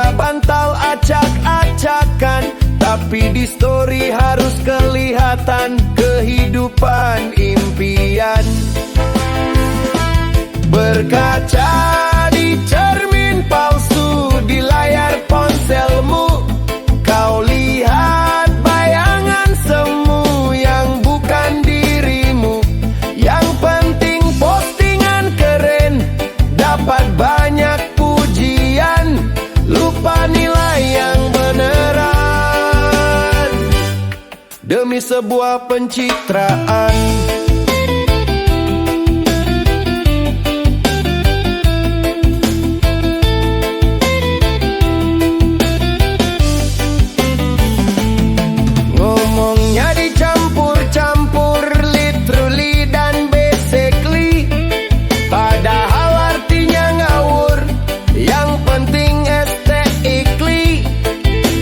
Kita bantal acak-acakan, tapi di story harus kelihatan kehidupan impian. Berkaca di cermin palsu di layar ponselmu, kau lihat bayangan semu yang bukan dirimu. Yang penting postingan keren, dapat banyak pujian, lupa nilai yang beneran demi sebuah pencitraan. Ngomongnya dicampur-campur, literally dan basically, padahal artinya ngawur. Yang penting aesthetically,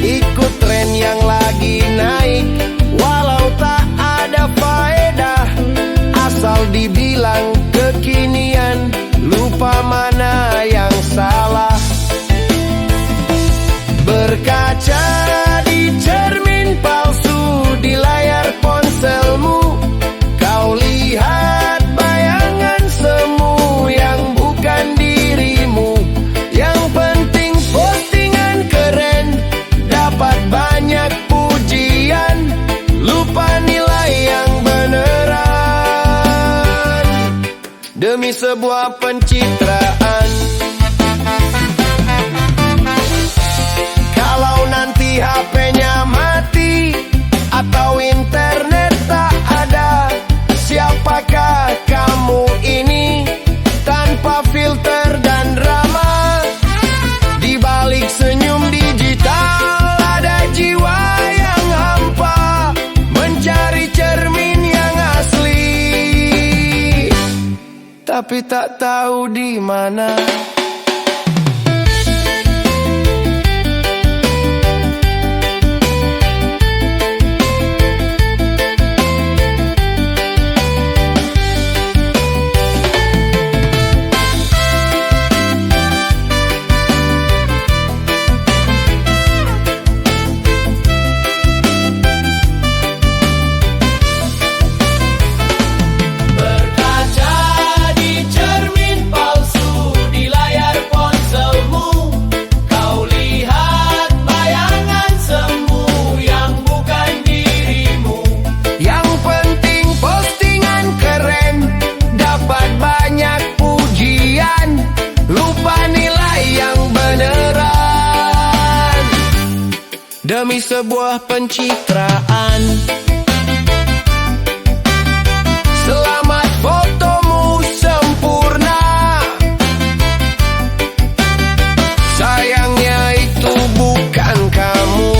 ikut tren yang lagi naik, walau tak ada faedah, asal dibilang kekinian, lupa mana yang salah. Berkaca di cermin palsu di layar ponselmu, kau lihat bayangan semu yang bukan dirimu. Yang penting postingan keren, dapat banyak pujian, lupa nilai yang beneran demi sebuah pencitraan. Kalau nanti HP-nya mati atau internet tak ada, siapakah kamu ini tanpa filter dan drama? Di balik senyum digital ada jiwa yang hampa, mencari cermin yang asli, tapi tak tahu di mana. Demi sebuah pencitraan. Selamat, fotomu sempurna, sayangnya itu bukan kamu.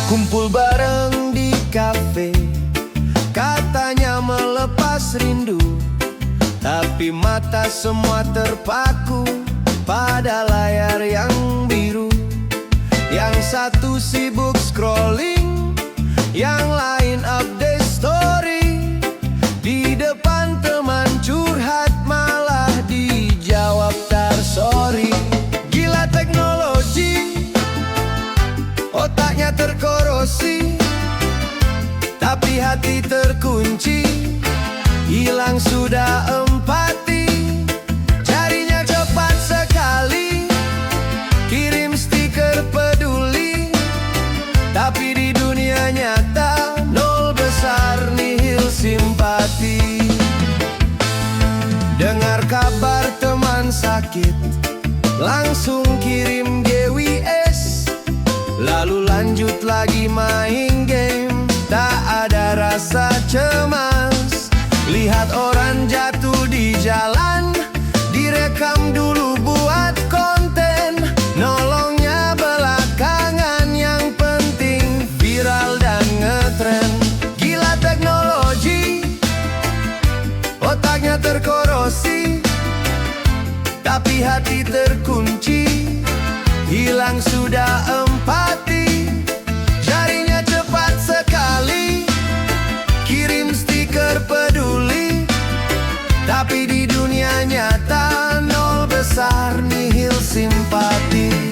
Kumpul bareng di kafe, katanya melepas rindu, tapi mata semua terpaku pada layar yang biru. Yang satu sibuk scrolling, yang lain update story. Di depan teman curhat malah dijawab tar sorry. Gila teknologi, otaknya terkorosi, tapi hati terkunci, hilang sudah empati. Carinya cepat sekali, kirim stiker peduli, tapi di dunia nyata nol besar nihil simpati. Dengar kabar teman sakit, langsung kirim GWS, lalu lanjut lagi main game. cemas. Lihat orang jatuh di jalan, direkam dulu buat konten. Nolongnya belakangan, yang penting viral dan ngetren. Gila teknologi, otaknya terkorosi, tapi hati terkunci. Hilang sudah empati, jarinya cepat sekali, kirim stiker peduli, tapi di dunia nyata nol besar, nihil simpati.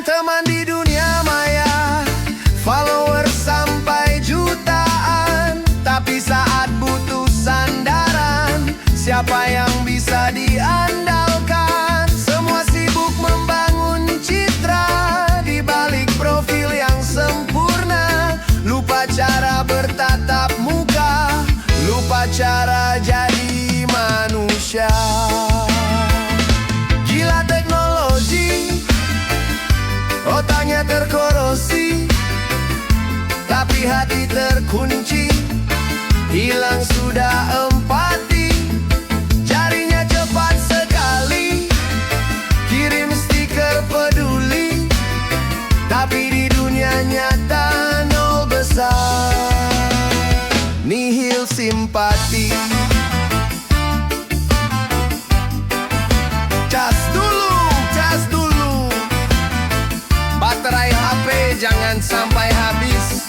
Teman di dunia maya, follower sampai jutaan, tapi saat butuh sandaran, siapa yang bisa diandalkan? Semua sibuk membangun citra di balik profil yang sempurna, lupa cara bertatap muka, lupa cara jadi manusia. Gila teknologi, otaknya terkorosi, tapi hati terkunci. Hilang sudah empati, jarinya cepat sekali, kirim stiker peduli, tapi di dunia nyata nol besar, nihil simpati. Cas dulu, baterai HP jangan sampai habis.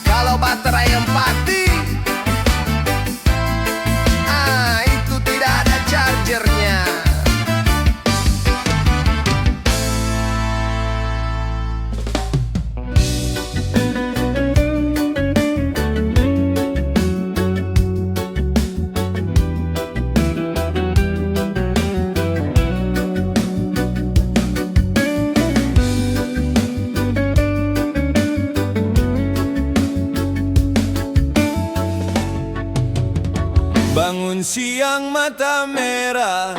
Kalau baterai empati, itu tidak ada chargernya. Bangun siang mata merah,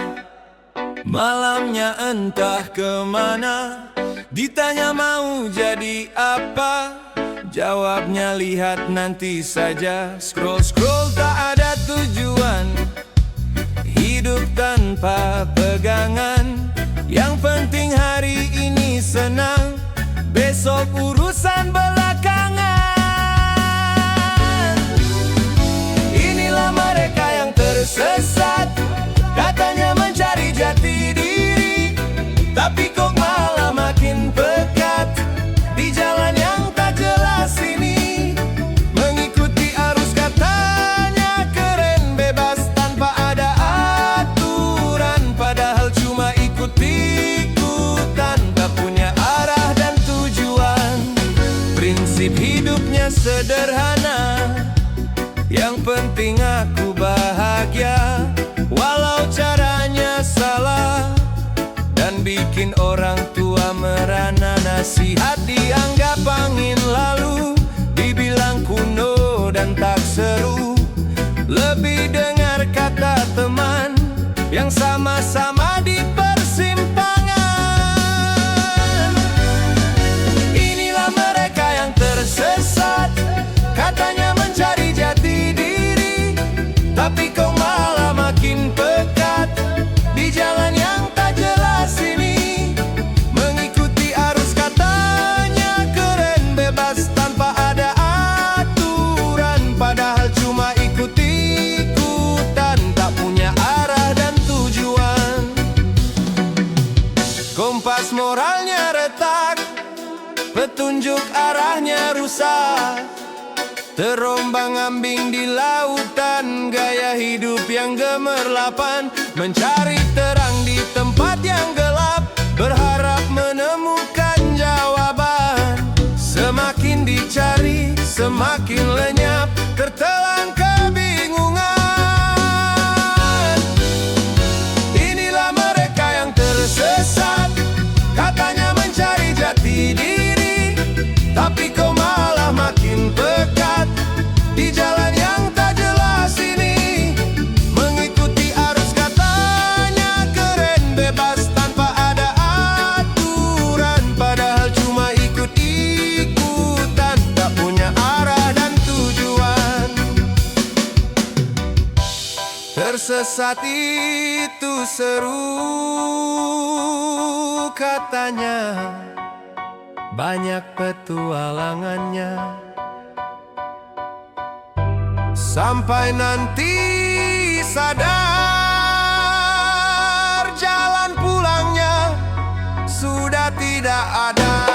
malamnya entah kemana. Ditanya mau jadi apa, jawabnya lihat nanti saja. Scroll tak ada tujuan, hidup tanpa pegangan. Yang penting hari ini senang, besok urusan belakangan. Inilah mereka yang tersesat, katanya mencari jati diri, tapi kok malah makin pekat di jalan yang tak jelas ini. Mengikuti arus katanya keren, bebas tanpa ada aturan, padahal cuma ikut-ikutan, tak punya arah dan tujuan. Prinsip hidupnya sederhana, yang penting aku bahagia, walau caranya salah dan bikin orang tua merana. Nasihat dianggap angin lalu, dibilang kuno dan tak seru. Lebih dengar kata teman yang sama-sama di persimpangan. Inilah mereka yang tersesat, katanya mencari jati diri, tapi kau malah makin pekat di jalan yang tak jelas ini. Mengikuti arus katanya keren, bebas tanpa ada aturan, padahal cuma ikut-ikutan, tak punya arah dan tujuan. Kompas moralnya retak, petunjuk arahnya rusak, terombang-ambing di lautan, gaya hidup yang gemerlapan, mencari terang di tempat yang gelap, berharap menemukan jawaban. Semakin dicari, semakin lenyap, tertelan kebingungan. Tersesat itu seru katanya, banyak petualangannya. Sampai nanti sadar, jalan pulangnya sudah tidak ada.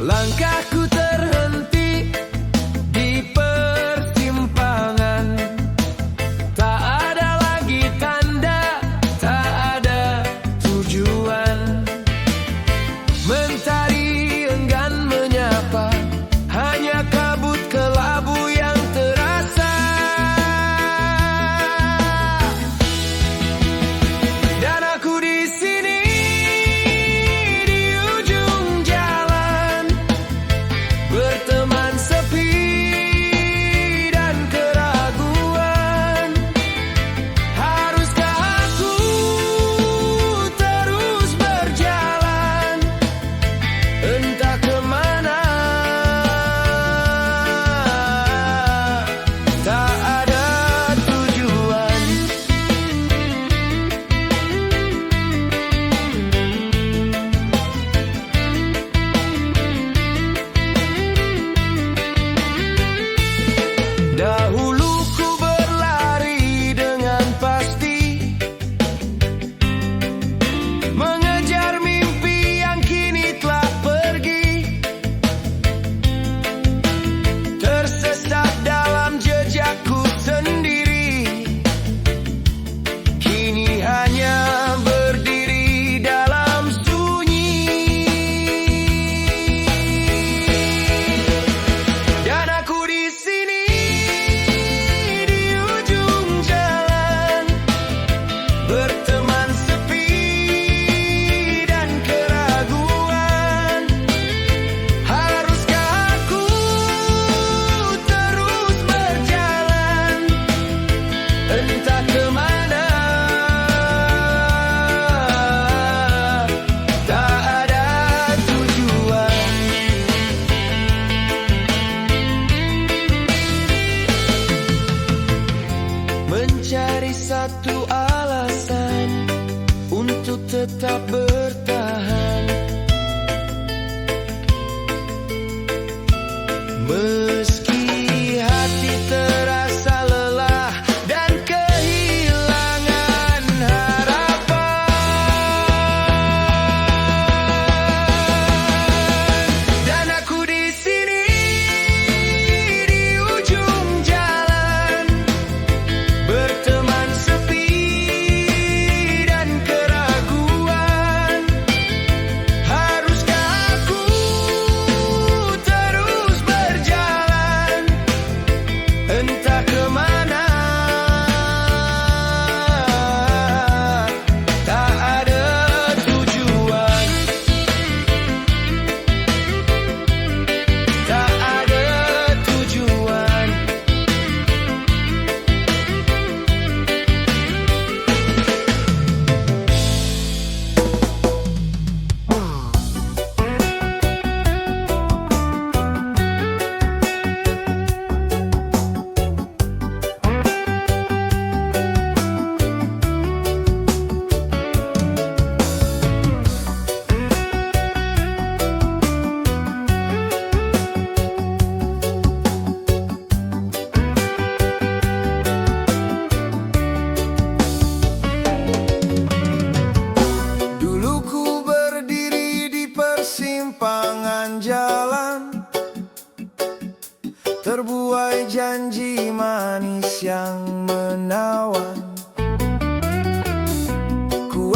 Langkahku terhenti di persimpangan, tak ada lagi tanda, tak ada tujuan. Mentari enggan menyapa, hanya kabut kelabu yang terasa. Dan aku di sini di ujung jalan, berteman sepi dan keraguan. Haruskah aku terus berjalan, entah kemana, tak ada tujuan. Dahulu ku berlari dengan pasti, mengejar mimpi yang kini telah pergi. Tersesat dalam jejakku sendiri, kini hanya berdiri dalam sunyi. Dan aku di sini di ujung jalan, berteman sepi dan keraguan. Haruskah aku terus berjalan, entah kemana, tak ada tujuan. Mencari satu alasan untuk tetap bertahan, meski hati terasa lelah dan kehilangan harapan. Dan aku di sini di ujung jalan, berteman sepi dan keraguan. Haruskah aku terus berjalan, entah kemana, tak ada tujuan, tak ada tujuan. Dulu ku berdiri di persimpangan jalan, terbuai janji manis yang menawan. Ku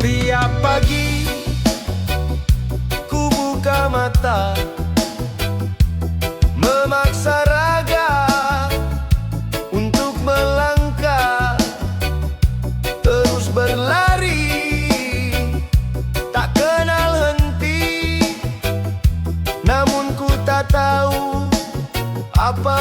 Setiap pagi ku buka mata, memaksa raga untuk melangkah, terus berlari tak kenal henti. Namun ku tak tahu apa